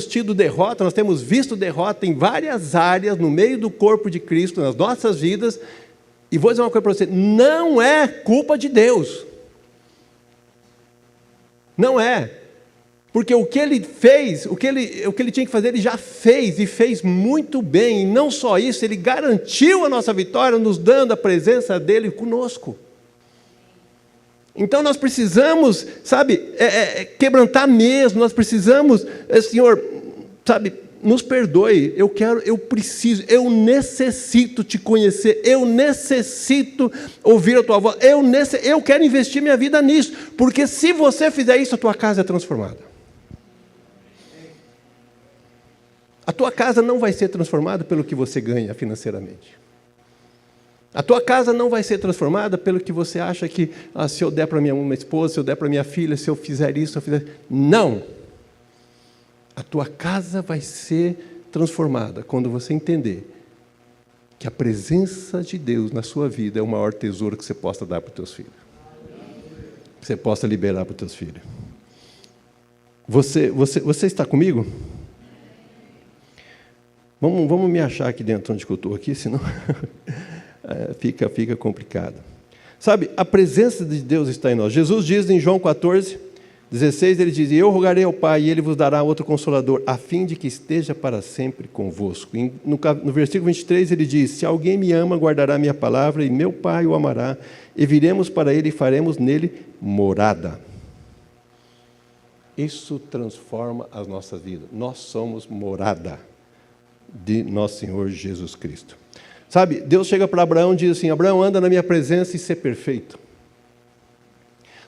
tido derrota, nós temos visto derrota em várias áreas, no meio do corpo de Cristo, nas nossas vidas. E vou dizer uma coisa para você, não é culpa de Deus. Não é. Porque o que Ele fez, o que ele tinha que fazer, Ele já fez, e fez muito bem. E não só isso, Ele garantiu a nossa vitória, nos dando a presença dEle conosco. Então nós precisamos, sabe, quebrantar mesmo, nós precisamos, Senhor, sabe, nos perdoe, eu preciso, eu necessito te conhecer, eu necessito ouvir a tua voz, eu quero investir minha vida nisso, porque se você fizer isso, a tua casa é transformada. A tua casa não vai ser transformada pelo que você ganha financeiramente. A tua casa não vai ser transformada pelo que você acha que, se eu der para minha esposa, se eu der para minha filha, se eu fizer isso, se eu fizer... Não! A tua casa vai ser transformada quando você entender que a presença de Deus na sua vida é o maior tesouro que você possa dar para os teus filhos. Que você possa liberar para os teus filhos. Você está comigo? Vamos me achar aqui dentro onde eu estou aqui, senão fica complicado. Sabe, a presença de Deus está em nós. Jesus diz em João 14, 16, ele diz, eu rogarei ao Pai, e Ele vos dará outro Consolador, a fim de que esteja para sempre convosco. No versículo 23, ele diz, se alguém me ama, guardará minha palavra, e meu Pai o amará, e viremos para Ele e faremos nele morada. Isso transforma as nossas vidas. Nós somos morada de nosso Senhor Jesus Cristo. Sabe, Deus chega para Abraão e diz assim, Abraão, anda na minha presença e ser perfeito.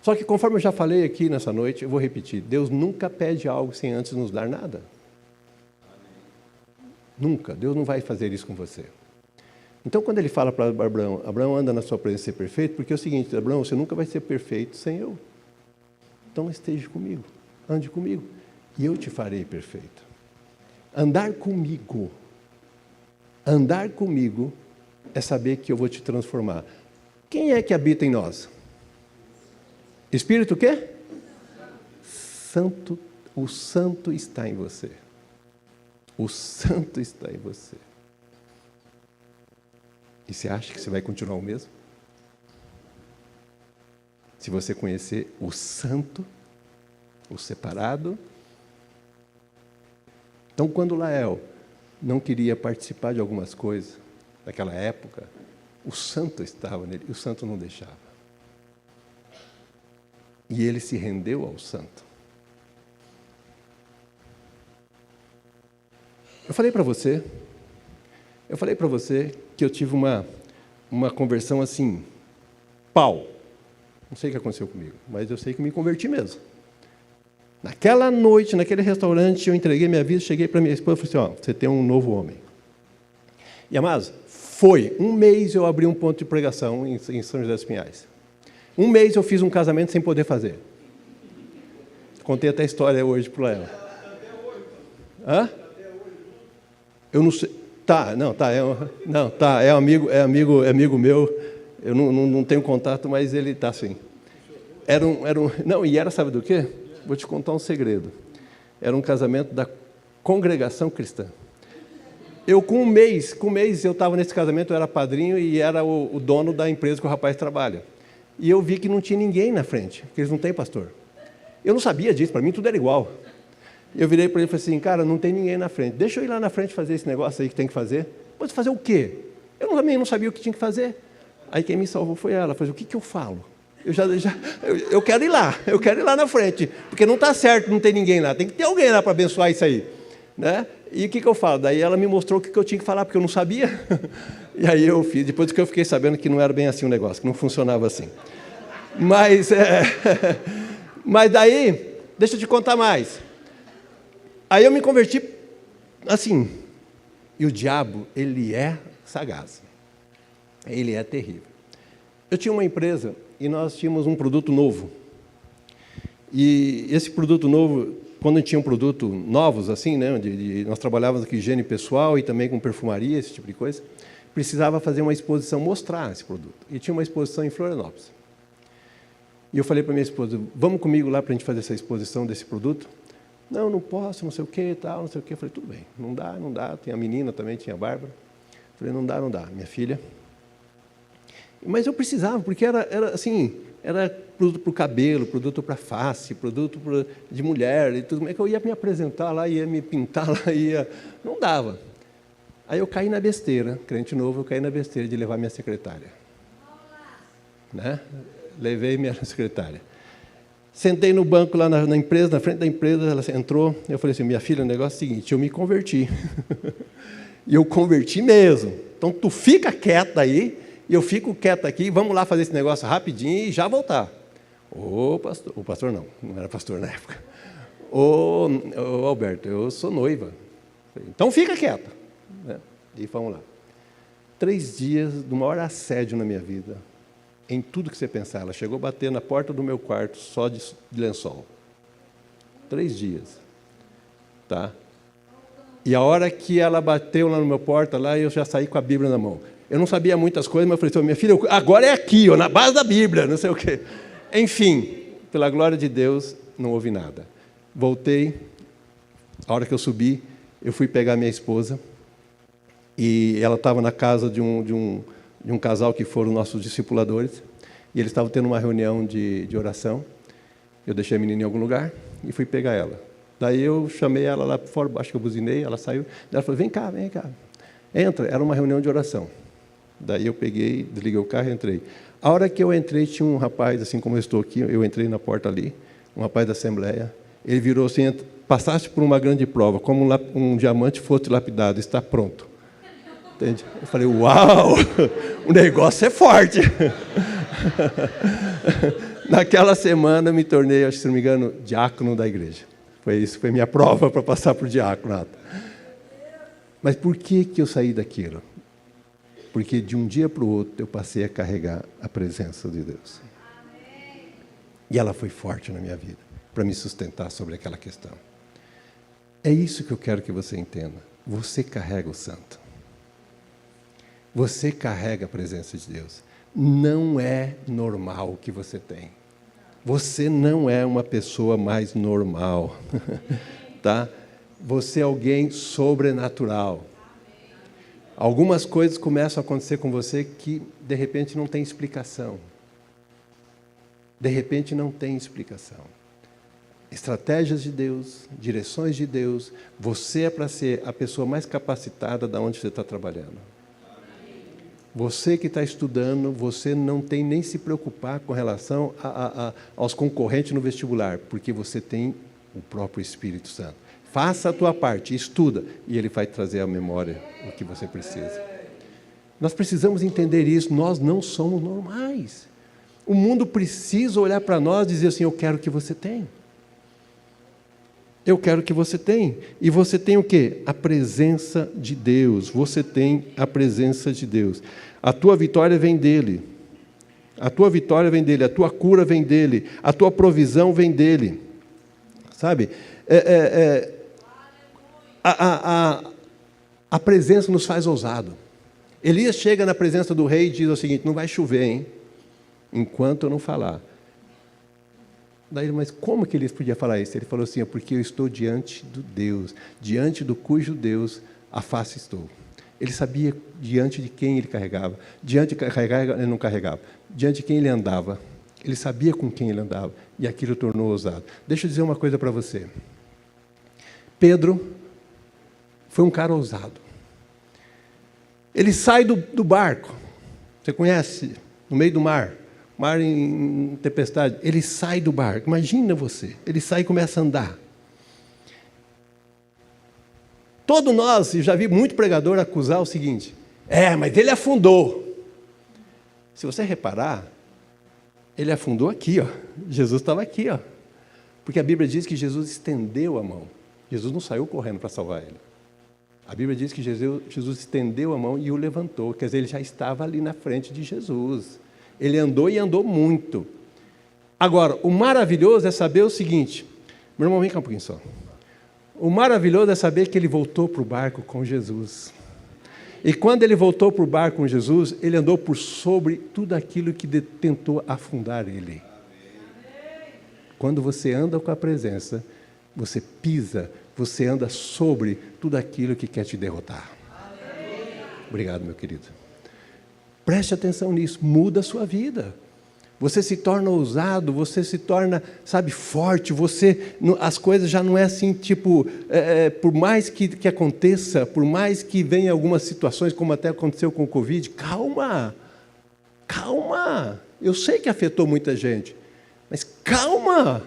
Só que conforme eu já falei aqui nessa noite, eu vou repetir, Deus nunca pede algo sem antes nos dar nada. Nunca, Deus não vai fazer isso com você. Então quando Ele fala para Abraão, Abraão, anda na sua presença e ser perfeito, porque é o seguinte, Abraão, você nunca vai ser perfeito sem eu. Então esteja comigo, ande comigo, e eu te farei perfeito. Andar comigo é saber que eu vou te transformar. Quem é que habita em nós? Espírito o quê? Santo. O Santo está em você. O Santo está em você. E você acha que você vai continuar o mesmo? Se você conhecer o Santo, o separado. Então, quando Lael não queria participar de algumas coisas, naquela época, o Santo estava nele, e o Santo não deixava. E ele se rendeu ao Santo. Eu falei para você que eu tive uma conversão assim, pau. Não sei o que aconteceu comigo, mas eu sei que me converti mesmo. Naquela noite, naquele restaurante, eu entreguei minha vida, cheguei para minha esposa e falei assim, você tem um novo homem. E, amados, foi. Um mês eu abri um ponto de pregação em São José dos Pinhais. Um mês eu fiz um casamento sem poder fazer. Contei até a história hoje para ela. Hã? Eu não sei. É amigo meu. Eu não tenho contato, mas ele está assim. Era, sabe do quê? Vou te contar um segredo. Era um casamento da congregação cristã. Com um mês eu estava nesse casamento, eu era padrinho e era o dono da empresa que o rapaz trabalha. E eu vi que não tinha ninguém na frente, porque eles não têm pastor. Eu não sabia disso, para mim tudo era igual. Eu virei para ele e falei assim, cara, não tem ninguém na frente. Deixa eu ir lá na frente fazer esse negócio aí que tem que fazer. Mas fazer o quê? Eu também não sabia o que tinha que fazer. Aí quem me salvou foi ela. Falei, o que eu falo? Eu quero ir lá na frente, porque não está certo, não tem ninguém lá, tem que ter alguém lá para abençoar isso aí, né? E o que eu falo? Daí ela me mostrou o que eu tinha que falar, porque eu não sabia, e aí eu fiz, depois que eu fiquei sabendo que não era bem assim o negócio, que não funcionava assim. Mas daí, deixa eu te contar mais. Aí eu me converti assim, e o diabo, ele é sagaz, ele é terrível. Eu tinha uma empresa e nós tínhamos um produto novo. E esse produto novo, quando tinha um produto novos, assim, né, nós trabalhávamos aqui higiene pessoal e também com perfumaria, esse tipo de coisa, precisava fazer uma exposição, mostrar esse produto. E tinha uma exposição em Florianópolis. E eu falei para minha esposa, vamos comigo lá para a gente fazer essa exposição desse produto? Não posso, não sei o que, tal, não sei o que. Eu falei, tudo bem, não dá. Tem a menina também, tinha a Bárbara. Eu falei, não dá, minha filha. Mas eu precisava, porque era produto para o cabelo, produto para a face, produto de mulher, e tudo. Como é que eu ia me apresentar lá, ia me pintar lá, não dava. Aí eu caí na besteira, crente novo, eu caí na besteira de levar minha secretária. Né? Levei minha secretária. Sentei no banco lá na empresa, na frente da empresa, ela entrou, eu falei assim, minha filha, o negócio é o seguinte, eu me converti. E eu converti mesmo. Então, tu fica quieta aí, e eu fico quieto aqui, vamos lá fazer esse negócio rapidinho e já voltar. O pastor não era pastor na época. Ô Alberto, eu sou noiva. Então fica quieto. Né? E vamos lá. 3 dias do maior assédio na minha vida, em tudo que você pensar. Ela chegou a bater na porta do meu quarto só de lençol. 3 dias. Tá? E a hora que ela bateu lá na minha porta, lá, eu já saí com a Bíblia na mão. Eu não sabia muitas coisas, mas eu falei, minha filha, agora é aqui, na base da Bíblia, não sei o quê. Enfim, pela glória de Deus, não houve nada. Voltei, a hora que eu subi, eu fui pegar minha esposa, e ela estava na casa de um casal que foram nossos discipuladores, e eles estavam tendo uma reunião de oração. Eu deixei a menina em algum lugar e fui pegar ela. Daí eu chamei ela lá fora, acho que eu buzinei, ela saiu, ela falou, vem cá. Entra, era uma reunião de oração. Daí eu peguei, desliguei o carro e entrei. A hora que eu entrei, tinha um rapaz, assim como eu estou aqui, eu entrei na porta ali, um rapaz da Assembleia, ele virou assim, passaste por uma grande prova, como um diamante fosse lapidado, está pronto. Entende? Eu falei, uau, o negócio é forte. Naquela semana eu me tornei, acho que se não me engano, diácono da igreja. Foi minha prova para passar por diácono. Mas por que eu saí daquilo? Porque de um dia para o outro eu passei a carregar a presença de Deus. E ela foi forte na minha vida, para me sustentar sobre aquela questão. É isso que eu quero que você entenda. Você carrega o santo. Você carrega a presença de Deus. Não é normal o que você tem. Você não é uma pessoa mais normal. Tá? Você é alguém sobrenatural. Algumas coisas começam a acontecer com você que, de repente, não tem explicação. De repente, não tem explicação. Estratégias de Deus, direções de Deus. Você é para ser a pessoa mais capacitada de onde você está trabalhando. Você que está estudando, você não tem nem se preocupar com relação aos concorrentes no vestibular, porque você tem o próprio Espírito Santo. Faça a tua parte, estuda, e Ele vai trazer à memória o que você precisa. Nós precisamos entender isso, nós não somos normais. O mundo precisa olhar para nós e dizer assim, eu quero que você tenha. Eu quero que você tenha. E você tem o quê? A presença de Deus. Você tem a presença de Deus. A tua vitória vem dEle. A tua vitória vem dEle. A tua cura vem dEle. A tua provisão vem dEle. Sabe? A presença nos faz ousado. Elias chega na presença do rei e diz o seguinte, não vai chover, hein? Enquanto eu não falar. Daí, mas como que Elias podia falar isso? Ele falou assim, porque eu estou diante do Deus, diante do cujo Deus a face estou. Ele sabia diante de quem ele carregava, diante de carregar ele não carregava, diante de quem ele andava. Ele sabia com quem ele andava, e aquilo tornou ousado. Deixa eu dizer uma coisa para você. Pedro foi um cara ousado. Ele sai do barco, você conhece, no meio do mar em tempestade, ele sai do barco, imagina você, ele sai e começa a andar. Todos nós, eu já vi muito pregador acusar o seguinte, mas ele afundou. Se você reparar, ele afundou aqui, ó. Jesus estava aqui, ó. Porque a Bíblia diz que Jesus estendeu a mão, Jesus não saiu correndo para salvar ele. A Bíblia diz que Jesus estendeu a mão e o levantou, quer dizer, ele já estava ali na frente de Jesus. Ele andou e andou muito. Agora, o maravilhoso é saber o seguinte, meu irmão, vem cá um pouquinho só. O maravilhoso é saber que ele voltou para o barco com Jesus. E quando ele voltou para o barco com Jesus, ele andou por sobre tudo aquilo que tentou afundar ele. Quando você anda com a presença, você pisa, você anda sobre tudo aquilo que quer te derrotar. Obrigado, meu querido. Preste atenção nisso, muda a sua vida. Você se torna ousado, você se torna, forte, as coisas já não é assim, por mais que aconteça, por mais que venha algumas situações, como até aconteceu com o Covid, calma, eu sei que afetou muita gente, mas calma,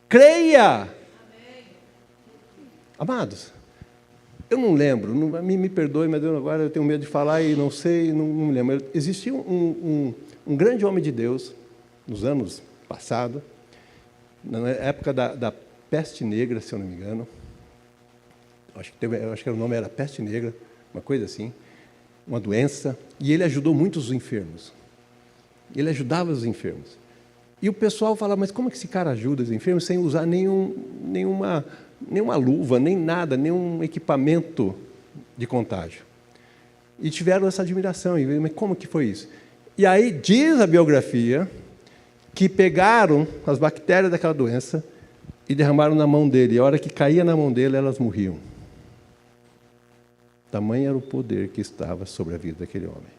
creia. Amados, eu não lembro, me perdoe, mas agora eu tenho medo de falar e não sei, não me lembro. Existia um grande homem de Deus, nos anos passados, na época da peste negra, se eu não me engano. Acho que o nome era peste negra, uma coisa assim, uma doença, e ele ajudou muitos enfermos. Ele ajudava os enfermos. E o pessoal falava, mas como que esse cara ajuda os enfermos sem usar nenhuma luva, nem nada, nenhum equipamento de contágio? E tiveram essa admiração, mas como que foi isso? E aí diz a biografia que pegaram as bactérias daquela doença e derramaram na mão dele, e a hora que caía na mão dele, elas morriam. Tamanho era o poder que estava sobre a vida daquele homem.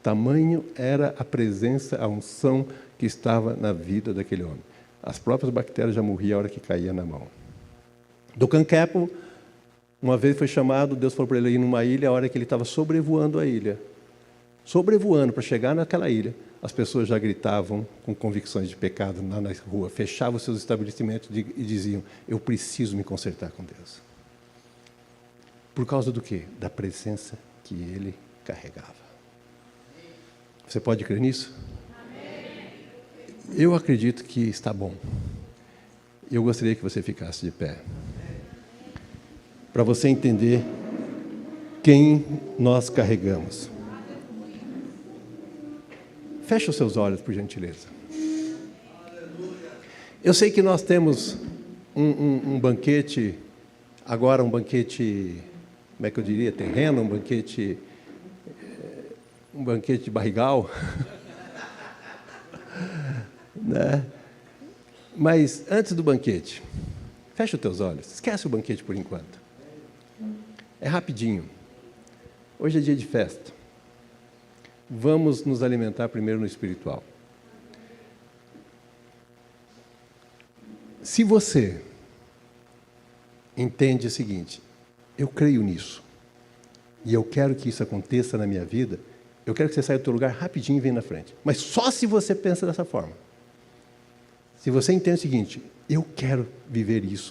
Tamanho era a presença, a unção que estava na vida daquele homem. As próprias bactérias já morriam a hora que caía na mão. Duncan Campbell, uma vez foi chamado, Deus falou para ele ir numa ilha, a hora que ele estava sobrevoando a ilha. Sobrevoando para chegar naquela ilha, as pessoas já gritavam com convicções de pecado lá na rua, fechavam seus estabelecimentos e diziam, eu preciso me consertar com Deus. Por causa do quê? Da presença que ele carregava. Você pode crer nisso? Eu acredito que está bom. Eu gostaria que você ficasse de pé. Para você entender quem nós carregamos. Feche os seus olhos, por gentileza. Eu sei que nós temos um banquete, agora um banquete, como é que eu diria, terreno, um banquete de barrigal. Né? Mas antes do banquete, fecha os teus olhos, esquece o banquete por enquanto. É rapidinho. Hoje é dia de festa. Vamos nos alimentar primeiro no espiritual. Se você entende o seguinte, eu creio nisso, e eu quero que isso aconteça na minha vida, eu quero que você saia do teu lugar rapidinho e venha na frente. Mas só se você pensa dessa forma. Se você entende o seguinte, eu quero viver isso